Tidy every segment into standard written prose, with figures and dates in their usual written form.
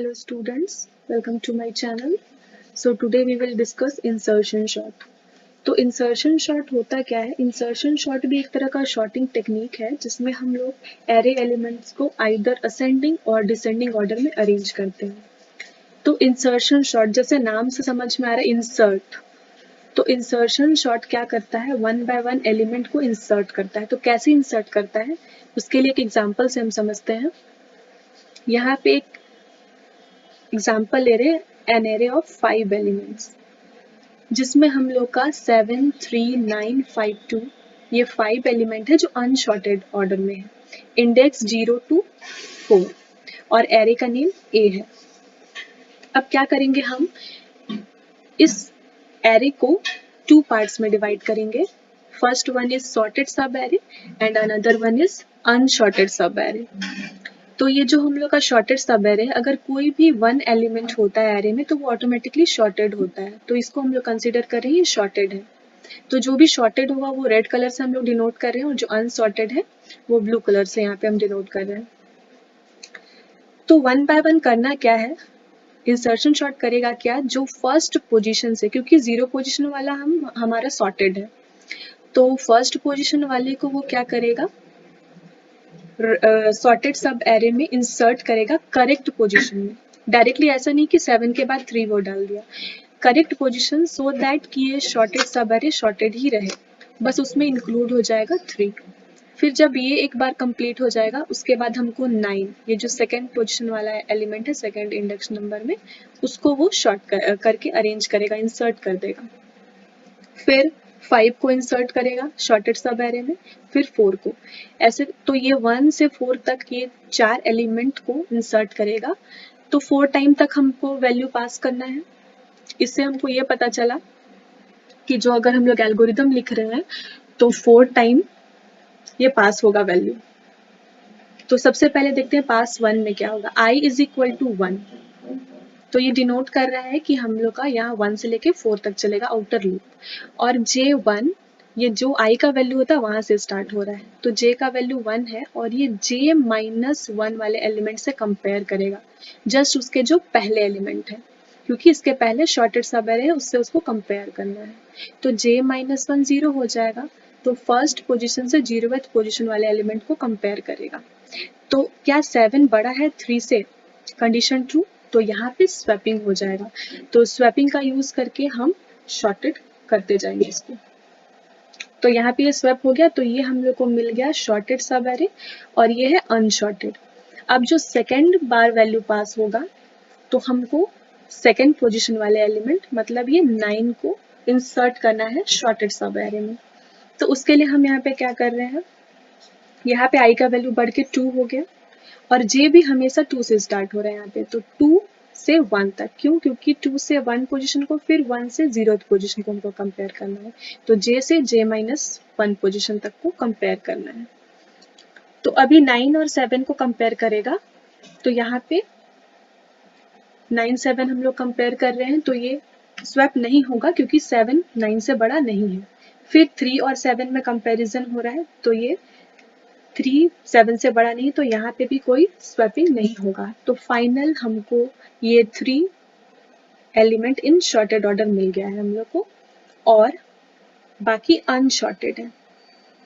dear students, welcome to my channel. So today we will discuss insertion sort. तो insertion sort होता क्या है? Insertion sort भी एक तरह का sorting टेक्निक है जिसमें हम लोग array elements को either ascending और descending order में arrange करते हैं. तो insertion sort जैसे नाम से समझ में आ रहा है insert. तो insertion sort क्या करता है? वन बाय वन एलिमेंट को insert करता है. तो कैसे insert करता है? उसके लिए एक एग्जाम्पल से हम समझते हैं. यहाँ पे एक एग्जाम्पल ले रहे हैं एन एरे ऑफ 5 एलिमेंट्स जिसमें हम लोग का 7, 3, 9, 5, 2 ये 5 एलिमेंट है जो अनशॉर्टेड ऑर्डर में है. इंडेक्स 0 to 4 और एरे का नेम ए है. अब क्या करेंगे हम इस एरे को 2 पार्ट्स में डिवाइड करेंगे. First one is sorted sub array and another one is unsorted sub array. तो ये जो हम लोग का शॉर्टेड सब एरे है, अगर कोई भी वन एलिमेंट होता है एरे में तो वो ऑटोमेटिकली शॉर्टेड होता है. तो इसको हम लोग कंसीडर कर रहे हैं ये शॉर्टेड है. तो जो भी शॉर्टेड होगा वो रेड कलर से हम लोग डिनोट कर रहे हैं और जो अनसॉर्टेड है वो ब्लू कलर से यहाँ पे हम डिनोट कर रहे हैं. तो वन बाय वन करना क्या है, इंसर्शन शॉर्ट करेगा क्या, जो फर्स्ट पोजीशन से, क्योंकि 0 पोजीशन वाला हमारा सॉर्टेड है, तो फर्स्ट पोजीशन वाले को वो क्या करेगा, सॉर्टेड सब एरे में इंसर्ट करेगा करेक्ट पोजीशन में. डायरेक्टली ऐसा नहीं कि 7 के बाद 3 वो डाल दिया. करेक्ट पोजीशन सो दैट कि ये शॉर्टेड सब एरे शॉर्टेड ही रहे, बस उसमें इंक्लूड हो जाएगा 3. फिर जब ये एक बार कंप्लीट हो जाएगा उसके बाद हमको 9, ये जो सेकंड पोजीशन वाला एलिमेंट है सेकंड इंडेक्स नंबर में, उसको वो शॉर्ट करके अरेंज करेगा, इंसर्ट कर देगा. फिर 5 को इंसर्ट करेगा शॉर्टेड सब एरे में, फिर 4 को, ऐसे. तो ये 1 से 4 तक ये 4 एलिमेंट को इंसर्ट करेगा. तो 4 टाइम तक हमको वैल्यू पास करना है. इससे हमको ये पता चला कि जो अगर हम लोग एल्गोरिदम लिख रहे हैं तो 4 टाइम ये पास होगा वैल्यू. तो सबसे पहले देखते हैं पास 1 में क्या होगा. i is equal to 1. तो ये डिनोट कर रहा है कि हम लोग का यहाँ 1 से लेके 4 तक चलेगा आउटर लूप. और J1 ये जो i का वैल्यू होता है वहां से स्टार्ट हो रहा है, तो j का वैल्यू 1 है और ये j-1 वाले एलिमेंट से कंपेयर करेगा, जस्ट उसके जो पहले एलिमेंट है, क्योंकि इसके पहले शॉर्टेड सब एरे है उससे उसको कंपेयर करना है. तो j-1 0 हो जाएगा, तो फर्स्ट पोजीशन से 0th पोजीशन वाले एलिमेंट को कंपेयर करेगा. तो क्या 7 बड़ा है 3 से, कंडीशन ट्रू, तो यहाँ पे स्वैपिंग हो जाएगा. तो स्वैपिंग का यूज करके हम शॉर्टेड करते जाएंगे इसको. तो यहाँ पे ये स्वैप हो गया, तो ये हम लोग को मिल गया शॉर्टेड सब एरे और ये है अनशॉर्टेड. अब जो सेकेंड बार वैल्यू पास होगा तो हमको सेकेंड पोजीशन वाले एलिमेंट मतलब ये 9 को इंसर्ट करना है शॉर्टेड सब एरे में. तो उसके लिए हम यहाँ पे क्या कर रहे हैं, यहाँ पे i का वैल्यू बढ़ के 2 हो गया और j भी हमेशा 2 से स्टार्ट हो रहा है यहाँ पे. तो 2 से 1 तक, क्यों, क्योंकि 2 से 1 पोजीशन को फिर 1 से 0th पोजीशन को हमको कंपेयर करना है. तो j से j-1 पोजीशन तक को कंपेयर करना है. तो अभी 9 और 7 को कंपेयर करेगा, तो यहाँ पे 9, 7 हम लोग कंपेयर कर रहे हैं, तो ये स्वैप नहीं होगा क्योंकि 7 9 से बड़ा नहीं है. फिर 3 और 7 में कंपैरिजन हो रहा है, तो ये 3 7 से बड़ा नहीं, तो यहाँ पे भी कोई स्वैपिंग नहीं होगा. तो फाइनल हमको ये 3 एलिमेंट इन शॉर्टेड ऑर्डर मिल गया है हम लोग को और बाकी अनशॉर्टेड है.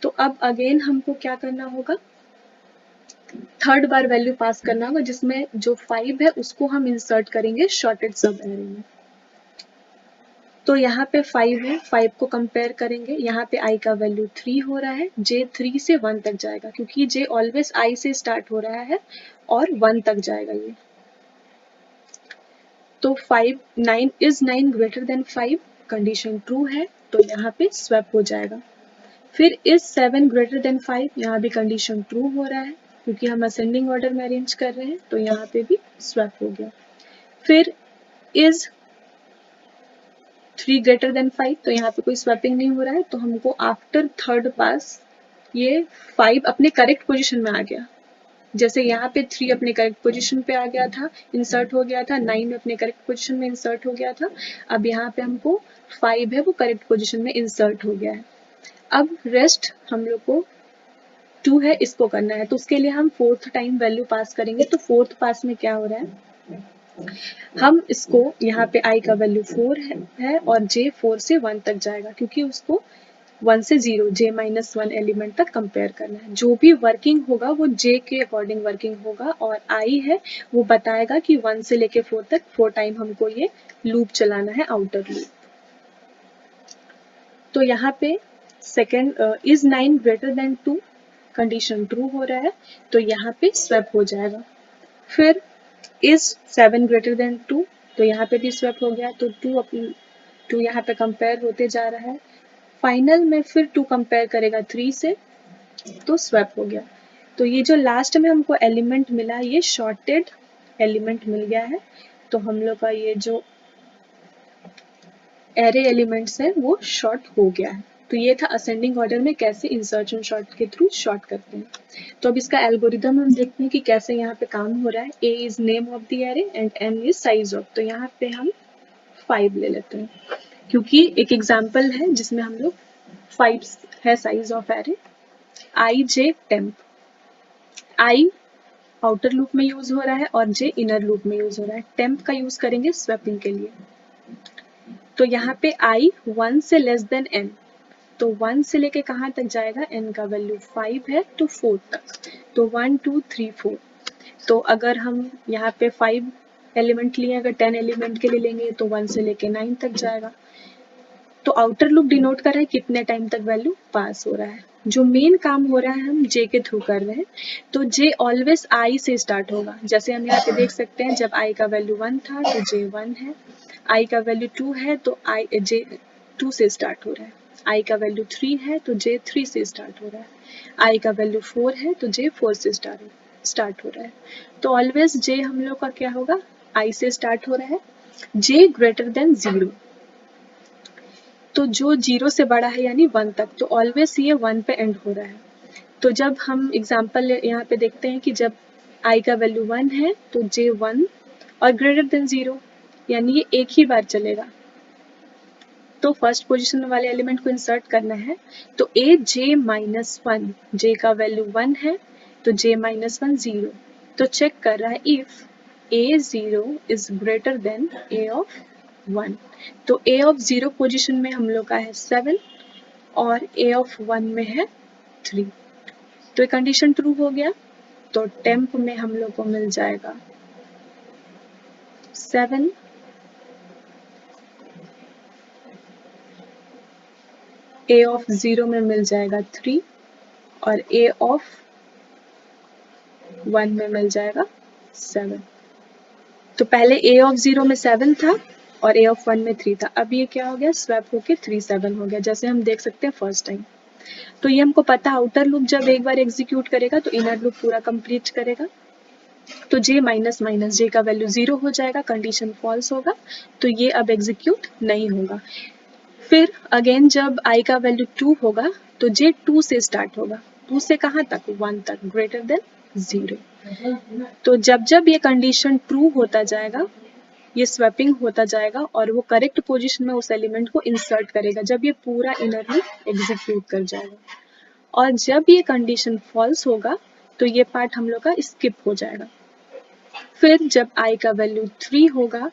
तो अब अगेन हमको क्या करना होगा, थर्ड बार वैल्यू पास करना होगा जिसमें जो 5 है उसको हम इंसर्ट करेंगे शॉर्टेड सब एरे में. तो यहाँ पे 5 है, 5 को कंपेयर करेंगे, यहाँ पे i का वैल्यू 3 हो रहा है, j 3 से 1 तक जाएगा क्योंकि j ऑलवेज i से स्टार्ट हो रहा है और 1 तक जाएगा ये. तो 9 ग्रेटर देन 5, कंडीशन ट्रू है, तो यहाँ पे स्वैप हो जाएगा. फिर इज 7 ग्रेटर देन 5, यहाँ भी कंडीशन ट्रू हो रहा है क्योंकि हम असेंडिंग ऑर्डर में अरेंज कर रहे हैं, तो यहाँ पे भी स्वैप हो गया. फिर इज 3 ग्रेटर देन 5, तो यहाँ पे कोई स्वैपिंग नहीं हो रहा है, तो हमको आफ्टर थर्ड पास ये 5 अपने करेक्ट पोजीशन में आ गया. जैसे यहाँ पे 3 अपने करेक्ट पोजीशन पे आ गया था, इंसर्ट हो गया था, 9 अपने करेक्ट पोजीशन में इंसर्ट हो गया था, अब यहाँ पे हमको 5 है वो करेक्ट पोजीशन में इंसर्ट हो गया है. अब रेस्ट हम लोग को 2 है इसको करना है, तो उसके लिए हम 4th टाइम वैल्यू पास करेंगे. तो 4th पास में क्या हो रहा है, हम इसको यहाँ पे i का वैल्यू 4 है और j 4 से 1 तक जाएगा, क्योंकि उसको 1 से 0 j माइनस 1 एलिमेंट तक कंपेयर करना है। जो भी वर्किंग होगा वो j के अकॉर्डिंग वर्किंग होगा, और i है वो बताएगा कि 1 से लेके 4 तक 4 टाइम हमको ये लूप चलाना है, आउटर लूप। तो यहाँ पे second is 9 greater than 2 condition true हो रहा है, तो यहाँ पे स्वैप हो जाएगा। फिर इज 7 ग्रेटर देन 2, तो यहाँ पे भी स्वैप हो गया, तो 2 यहाँ पे कंपेयर होते जा रहा है। फाइनल में फिर 2 कंपेयर करेगा 3 से, तो स्वैप हो गया। तो ये जो लास्ट में हमको एलिमेंट मिला, ये शॉर्टेड एलिमेंट मिल गया है। तो हम लोग का ये जो एरे एलिमेंट्स है वो शॉर्ट हो गया है। तो ये था असेंडिंग ऑर्डर में कैसे इंसर्शन शॉर्ट के थ्रू शॉर्ट करते हैं। तो अब इसका एल्गोरिदम हम देखते हैं कि कैसे यहाँ पे काम हो रहा है। A is name of the array and N is size of. तो यहाँ पे हम 5 ले लेते हैं, क्योंकि एक एग्जाम्पल है जिसमें हम लोग 5 है size of array. I J temp, I outer loop में यूज हो रहा है और जे इनर लूप में यूज हो रहा है। टेम्प का यूज करेंगे स्वैपिंग के लिए। तो यहाँ पे आई 1 से लेस देन n, तो 1 से लेके कहाँ तक जाएगा, n का वैल्यू 5 है तो 4 तक, तो 1 2 3 4। तो अगर हम यहाँ पे 5 एलिमेंट लिए, अगर 10 एलिमेंट के लिए लेंगे तो 1 से लेके 9 तक जाएगा। तो आउटर लूप डिनोट कर रहा है कितने टाइम तक वैल्यू पास हो रहा है। जो मेन काम हो रहा है हम j के थ्रू कर रहे हैं, तो j ऑलवेज i से स्टार्ट होगा। जैसे हम यहाँ पे देख सकते हैं, जब i का वैल्यू 1 था तो j 1 है, i का वैल्यू 2 है तो j 2 से स्टार्ट हो रहा है, i का वैल्यू 3 है तो j 3 से स्टार्ट हो रहा है, i का वैल्यू 4 है तो j 4 से स्टार्ट हो रहा है। तो ऑलवेज j हम लोग का क्या होगा, i से स्टार्ट हो रहा है। j ग्रेटर देन 0, तो जो 0 से बड़ा है यानी 1 तक, तो ऑलवेज ये 1 पे एंड हो रहा है। तो जब हम एग्जांपल यहाँ पे देखते हैं कि जब i का वैल्यू 1 है तो j 1 और ग्रेटर देन 0, यानी ये एक ही बार चलेगा। तो फर्स्ट पोजीशन वाले एलिमेंट को इंसर्ट करना है, तो a j माइनस 1, j का वैल्यू 1 है तो j माइनस 1 0। तो चेक कर रहा है if a 0 is greater than a of 1। तो a ऑफ 0 पोजीशन में हम लोग का है 7 और a ऑफ 1 में है 3। तो ये कंडीशन ट्रू हो गया। तो टेम्प में हम लोग को मिल जाएगा 7, a ऑफ 0 में मिल जाएगा 3 और a ऑफ 1 में मिल जाएगा 7। तो पहले a ऑफ 0 में 7 था और a ऑफ 1 में 3 था, अब ये क्या हो गया, स्वैप होके 3 7 हो गया, जैसे हम देख सकते हैं फर्स्ट टाइम। तो ये हमको पता, आउटर लूप जब एक बार एग्जीक्यूट करेगा तो इनर लूप पूरा कंप्लीट करेगा। तो j माइनस माइनस j का वैल्यू 0 हो जाएगा, कंडीशन फॉल्स होगा, तो ये अब एग्जीक्यूट नहीं होगा। फिर अगेन जब i का वैल्यू 2 होगा तो j 2 से स्टार्ट होगा, 2 से कहाँ तक, 1 तक, ग्रेटर देन 0। तो जब जब ये कंडीशन ट्रू होता जाएगा, ये स्वैपिंग होता जाएगा और वो करेक्ट पोजीशन में उस एलिमेंट को इंसर्ट करेगा जब ये पूरा इनर लूप एग्जीक्यूट कर जाएगा। और जब ये कंडीशन फॉल्स होगा तो ये पार्ट हम लोग का स्किप हो जाएगा। फिर जब i का वैल्यू 3 होगा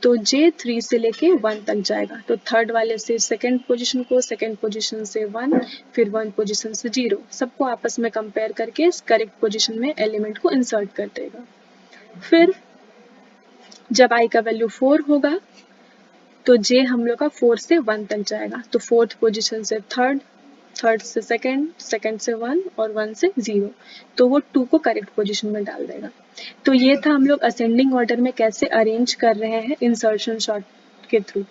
तो j 3 से लेके 1 तक जाएगा, तो थर्ड वाले से सेकंड पोजीशन को, सेकंड पोजीशन से 1, फिर 1 पोजीशन से 0, सबको आपस में कंपेयर करके इस करेक्ट पोजीशन में एलिमेंट को इंसर्ट कर देगा। फिर जब i का वैल्यू 4 होगा तो j हम लोग का 4 से 1 तक जाएगा, तो फोर्थ पोजीशन से थर्ड, थर्ड से सेकंड, सेकंड से 1 और 1 से 0, तो वो 2 को करेक्ट पोजीशन में डाल देगा। तो ये था हम लोग असेंडिंग ऑर्डर में कैसे अरेंज कर रहे हैं इंसर्शन शॉर्ट के थ्रू।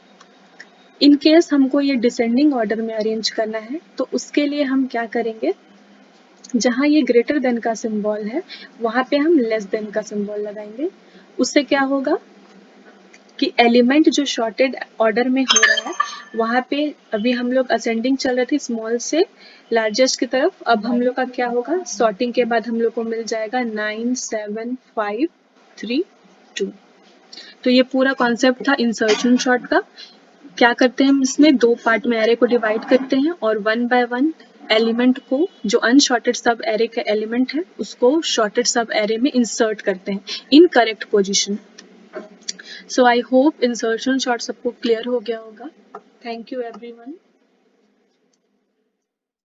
इन केस हमको ये डिसेंडिंग ऑर्डर में अरेंज करना है तो उसके लिए हम क्या करेंगे, जहाँ ये ग्रेटर देन का सिंबल है वहाँ पे हम लेस देन का सिंबल लगाएंगे। उससे क्या होगा कि एलिमेंट जो शॉर्टेड ऑर्डर में हो रहा है वहाँ पे अभी हम लोग असेंडिंग चल रहे थे स्मॉल से लार्जेस्ट की तरफ, अब हम लोग का क्या होगा, सॉर्टिंग के बाद हम लोग को मिल जाएगा 9 7 5 3 2। तो ये पूरा कॉन्सेप्ट था इंसर्शन शॉर्ट का। क्या करते हैं हम इसमें, दो पार्ट में एरे को डिवाइड करते हैं और 1 बाय 1 एलिमेंट को, जो अनशॉर्टेड सब एरे का एलिमेंट है उसको शॉर्टेड सब एरे में इंसर्ट करते हैं in correct position. So I hope insertion short सबको क्लियर हो गया होगा। Thank you everyone.